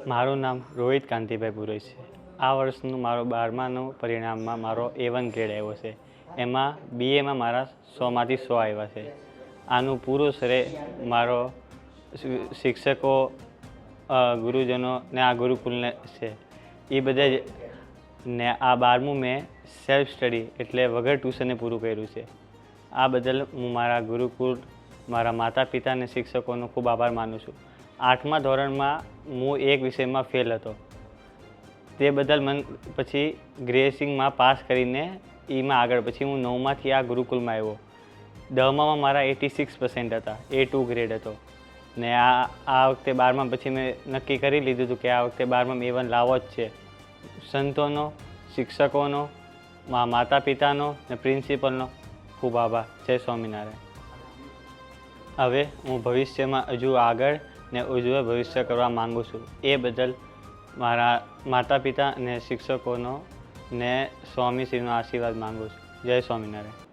મારું નામ રોહિત કાંતિભાઈ પુરોહિત છે. આ વર્ષનું મારો 12માનું પરિણામમાં મારો A1 ગ્રેડ આવ્યો છે. એમાં BAમાં મારા 100માંથી 100 આવ્યા છે. આનું પૂરું શ્રેય મારો શિક્ષકો, ગુરુજનો ને આ ગુરુકુલને છે. એ બધા ને આ 12મું મેં સેલ્ફ સ્ટડી એટલે વગર ટ્યુશને પૂરું કર્યું છે. આ બદલ હું મારા ગુરુકુળ, મારા માતા પિતા અને શિક્ષકોનો ખૂબ આભાર માનું છું. 8મા ધોરણમાં હું એક વિષયમાં ફેલ હતો. તે બદલ મને પછી ગ્રેસિંગમાં પાસ કરીને એમાં આગળ પછી હું 9માંથી આ ગુરુકુલમાં આવ્યો. 10મામાં મારા 86% હતા, A2 ગ્રેડ હતો. ને આ વખતે 12મા પછી મેં નક્કી કરી લીધું હતું કે આ વખતે 12માં A1 લાવવો જ છે. સંતોનો, શિક્ષકોનો, માતા પિતાનો ને પ્રિન્સિપલનો ખૂબ આભાર. જય સ્વામિનારાયણ. હવે હું ભવિષ્યમાં હજુ આગળ ને ઉજ્જવળ ભવિષ્ય કરવા માગું છું. એ બદલ મારા માતા પિતા અને શિક્ષકોનો ને સ્વામીશ્રીનો આશીર્વાદ માગું છું. જય સ્વામિનારાયણ.